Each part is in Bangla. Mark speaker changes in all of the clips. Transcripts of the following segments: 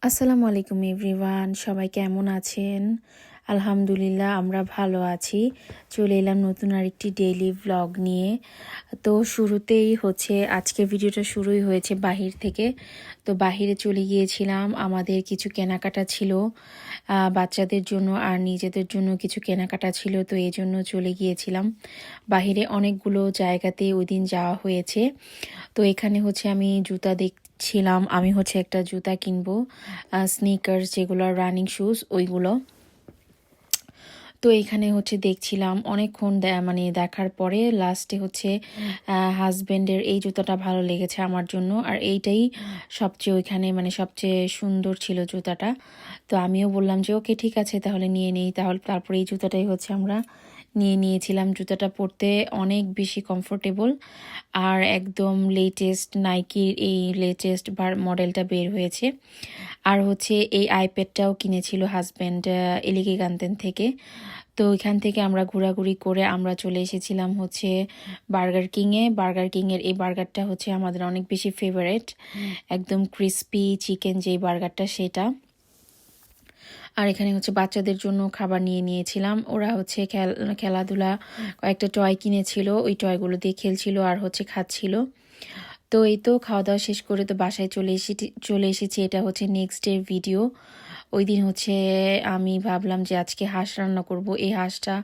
Speaker 1: আসসালামু আলাইকুম এভরিওয়ান, সবাই কেমন আছেন? আলহামদুলিল্লাহ আমরা ভালো আছি। চলে এলাম নতুন আরেকটি ডেইলি ভ্লগ নিয়ে। তো শুরুতেই আজকের ভিডিওটা শুরুই হয়েছে বাহির থেকে। তো বাহিরে চলে গিয়েছিলাম, আমাদের কিছু কেনাকাটা ছিল, বাচ্চাদের জন্য আর নিজেদের জন্য কিছু কেনাকাটা ছিল। তো এই জন্য চলে গিয়েছিলাম বাহিরে। অনেকগুলো জায়গাতে ওই দিন যাওয়া হয়েছে। তো এখানে আমি জুতা দেখছিলাম। আমি একটা জুতা কিনবো, স্নিকার্স, যেগুলো রানিং শুজ ওইগুলো। তো এখানে দেখছিলাম অনেকক্ষণ, মানে দেখার পরে লাস্টে হাজব্যান্ডের এই জুতাটা ভালো লেগেছে আমার জন্য, আর এইটাই সবচেয়ে সবচেয়ে সুন্দর ছিল জুতাটা। তো আমিও বললাম যে ওকে ঠিক আছে তাহলে নিয়ে নেই। তারপরে এই জুতাটাই আমরা নিয়েছিলাম। জুতাটা পরতে অনেক বেশি কমফোর্টেবল, আর একদম লেটেস্ট নাইকির এই লেটেস্ট মডেলটা বের হয়েছে। আর এই আইপ্যাডটাও কিনেছিল হাজব্যান্ড এলিগেন্স থেকে। তো এখান থেকে আমরা ঘোরাঘুরি করে আমরা চলে এসেছিলাম বার্গার কিংয়ের এই বার্গারটা আমাদের অনেক বেশি ফেভারিট, একদম ক্রিস্পি চিকেন যেই বার্গারটা সেটা। আর এখানে বাচ্চাদের জন্য খাবার নিয়েছিলাম। ওরা খেলাধুলা, কয়েকটা টয় কিনেছিল, ওই টয়গুলো দিয়ে খেলছিল আর খাচ্ছিল। তো এই তো খাওয়া দাওয়া শেষ করে তো বাসায় চলে এসেছি। এটা নেক্সট ডে ভিডিও। ওই দিন আমি ভাবলাম যে আজকে হাঁস রান্না করব। এই হাঁসটা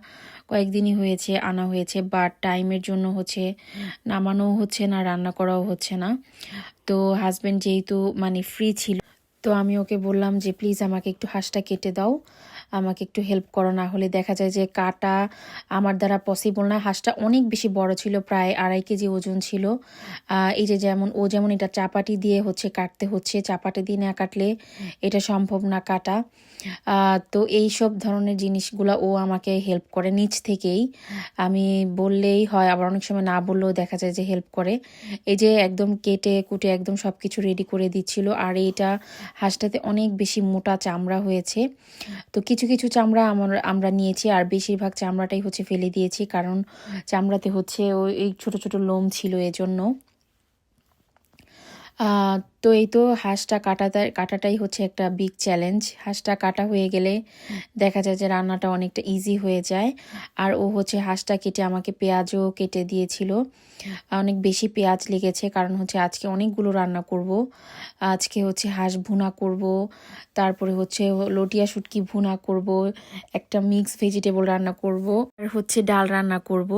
Speaker 1: কয়েকদিনই হয়েছে আনা হয়েছে, বাট টাইমের জন্য নামানো হচ্ছে না, রান্না করাও হচ্ছে না। তো হাজব্যান্ড যেহেতু ফ্রি ছিল, তো আমি ওকে বললাম যে প্লিজ আমাকে একটু হাঁসটা কেটে দাও, আমাকে একটু হেল্প করো, না হলে দেখা যায় যে কাটা আমার দ্বারা পসিবল না। হাঁসটা অনেক বেশি বড় ছিল, প্রায় 2.5 কেজি ওজন ছিল। এই যে যেমন এটা চাপাটি দিয়ে কাটতে হচ্ছে, চাপাটি দিয়ে না কাটলে এটা সম্ভব না কাটা। তো এই সব ধরনের জিনিসগুলো ও আমাকে হেল্প করে নিজ থেকেই। আমি বললেই হয়, আবার অনেক সময় না বললেও দেখা যায় যে হেল্প করে। এই যে একদম কেটে কুটে একদম সব কিছু রেডি করে দিচ্ছিল। আর এইটা হাঁসটাতে অনেক বেশি মোটা চামড়া হয়েছে। তো কিছু কিছু চামড়া আমরা নিয়েছি, আর বেশিরভাগ চামড়াটাই ফেলে দিয়েছি, কারণ চামড়াতে ওই ছোট ছোট লোম ছিল এজন্য। তো এই তো হাঁসটা কাটাটাই একটা বিগ চ্যালেঞ্জ। হাঁসটা কাটা হয়ে গেলে দেখা যায় যে রান্নাটা অনেকটা ইজি হয়ে যায়। আর ও হাঁসটা কেটে আমাকে পেঁয়াজও কেটে দিয়েছিল। অনেক বেশি পেঁয়াজ লেগেছে, কারণ আজকে অনেকগুলো রান্না করব। আজকে হাঁস ভুনা করব, তারপরে লটিয়া শুটকি ভুনা করব, একটা মিক্স ভেজিটেবল রান্না করব, আর ডাল রান্না করব।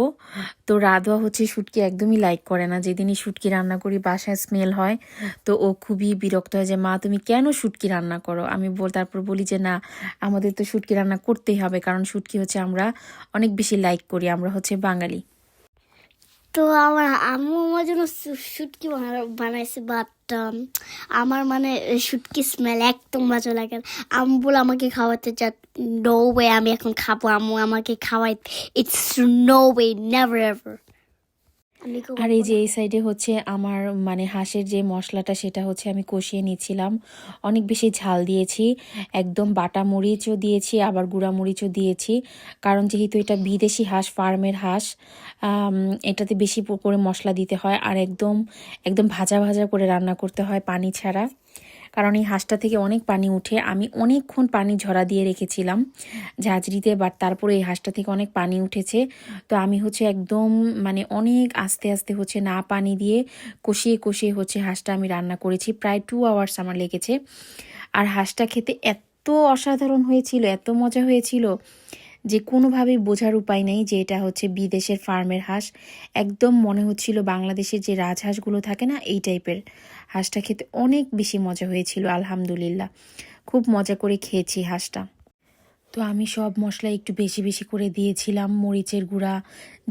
Speaker 1: তো রাধোয়া শুটকি একদমই লাইক করে না। যেদিনই শুটকি রান্না করি বাসায় স্মেল হয়, তো ও খুবই বিরক্ত হয় যে মা তুমি কেন শুটকি রান্না করো। তারপর বলি যে না, আমাদের তো শুটকি রান্না করতেই হবে, কারণ শুটকি আমরা অনেক বেশি লাইক করি, আমরা বাঙালি।
Speaker 2: তো আমার আম্মু আমার জন্য শুটকি বানাইছে, বাট আমার শুটকি স্মেল একদম বাজে লাগে। আম্মু বলে আমাকে খাওয়াতে চায়, নো ওয়ে আমি এখন খাবো, আম্মু আমাকে খাওয়াই, it's no way, never ever.
Speaker 1: আর এই যে এই সাইডে আমার হাঁসের যে মশলাটা সেটা আমি কষিয়ে নিচ্ছিলাম। অনেক বেশি ঝাল দিয়েছি, একদম বাটা মরিচও দিয়েছি, আবার গুঁড়া মরিচও দিয়েছি, কারণ যেহেতু এটা বিদেশি হাঁস, ফার্মের হাঁস, এটাতে বেশি করে মশলা দিতে হয়, আর একদম একদম ভাজা ভাজা করে রান্না করতে হয় পানি ছাড়া, কারণ এই হাঁসটা থেকে অনেক পানি উঠে। আমি অনেকক্ষণ পানি ঝরা দিয়ে রেখেছিলাম ঝাঁঝরিতে, বাট তারপরে এই হাঁসটা থেকে অনেক পানি উঠেছে। তো আমি একদম অনেক আস্তে আস্তে না পানি দিয়ে কষিয়ে কষিয়ে হাঁসটা আমি রান্না করেছি। প্রায় 2 আওয়ার্স আমার লেগেছে। আর হাঁসটা খেতে এত অসাধারণ হয়েছিল, এত মজা হয়েছিল যে কোনোভাবেই বোঝার উপায় নেই যে এটা বিদেশের ফার্মের হাঁস। একদম মনে হচ্ছিল বাংলাদেশের যে রাজহাঁসগুলো থাকে না, এই টাইপের। হাঁসটা খেতে অনেক বেশি মজা হয়েছিল, আলহামদুলিল্লাহ খুব মজা করে খেয়েছি হাঁসটা। তো আমি সব মশলা একটু বেশি বেশি করে দিয়েছিলাম, মরিচের গুঁড়া,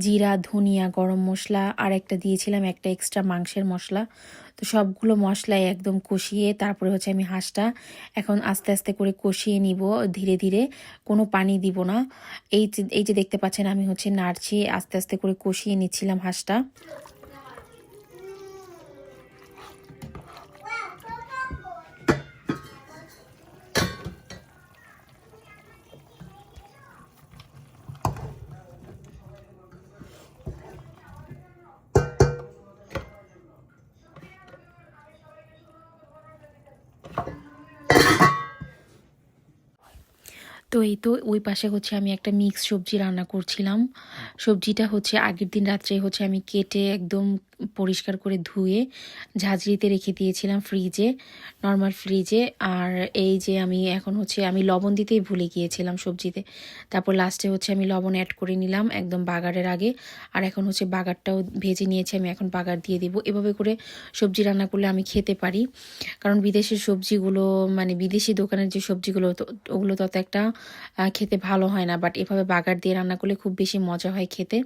Speaker 1: জিরা, ধনিয়া, গরম মশলা, আর একটা দিয়েছিলাম একটা এক্সট্রা মাংসের মশলা। তো সবগুলো মশলাই একদম কষিয়ে তারপরে আমি হাঁসটা এখন আস্তে আস্তে করে কষিয়ে নিব ধীরে ধীরে, কোনো পানি দিব না। এই যে দেখতে পাচ্ছেন আমি নাড়ছি, আস্তে আস্তে করে কষিয়ে নিচ্ছিলাম হাঁসটা। তো এই তো ওই পাশে হচ্ছে আমি একটা মিক্স সবজি রান্না করছিলাম। সবজিটা হচ্ছে আগের দিন রাত্রে হচ্ছে আমি কেটে একদম পরিষ্কার করে ধুয়ে ঝাঁঝরিতে রেখে দিয়েছিলাম ফ্রিজে, নর্মাল ফ্রিজে। আর এই যে আমি এখন হচ্ছে আমি লবণ দিতেই ভুলে গিয়েছিলাম সবজিতে, তারপর লাস্টে হচ্ছে আমি লবণ অ্যাড করে নিলাম একদম বাগারের আগে। আর এখন হচ্ছে বাগারটাও ভেজে নিয়েছি, আমি এখন বাগার দিয়ে দিব। এভাবে করে সবজি রান্না করলে আমি খেতে পারি, কারণ বিদেশের সবজিগুলো মানে বিদেশি দোকানের যে সবজিগুলো তো ওগুলো তত একটা খেতে ভালো হয় না, বাট এভাবে বাগার দিয়ে রান্না করলে খুব বেশি মজা হয় খেতে।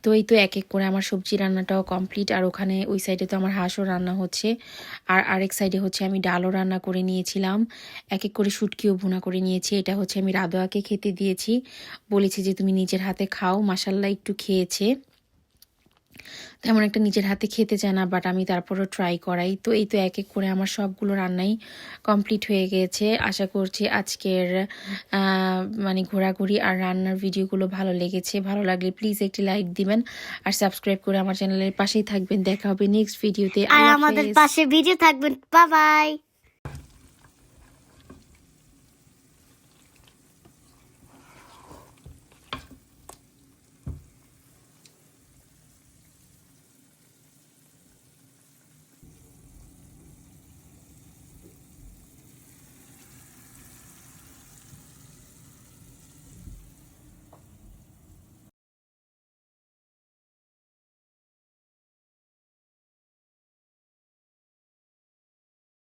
Speaker 1: তো এই তো এক এক করে আমার সবজি রান্নাটাও কমপ্লিট। আর ওখানে ওই সাইডে তো আমার হাঁসও রান্না হচ্ছে, আর আরেক সাইডে হচ্ছে আমি ডালও রান্না করে নিয়েছিলাম, এক এক করে শুটকিও ভুনা করে নিয়েছি। এটা হচ্ছে আমি রাদোয়াকে খেতে দিয়েছি, বলেছি যে তুমি নিজের হাতে খাও। মাশাল্লাহ একটু খেয়েছে, তেমন একটা নিজের হাতে খেতে চায় না, বাট আমি তারপরও ট্রাই করাই। তো এই তো এক এক করে আমার সবগুলো রান্নাই কমপ্লিট হয়ে গেছে। আশা করছি আজকের মানে ঘোরাঘুরি আর রান্নার ভিডিওগুলো ভালো লেগেছে। ভালো লাগলে প্লিজ একটি লাইক দিবেন আর সাবস্ক্রাইব করে আমার চ্যানেলের পাশেই থাকবেন। দেখা হবে নেক্সট ভিডিওতে।
Speaker 2: আর
Speaker 1: আল্লাহ
Speaker 2: আমাদের
Speaker 1: হাফেজ।
Speaker 2: পাশে ভিডিও থাকবেন। Bye bye.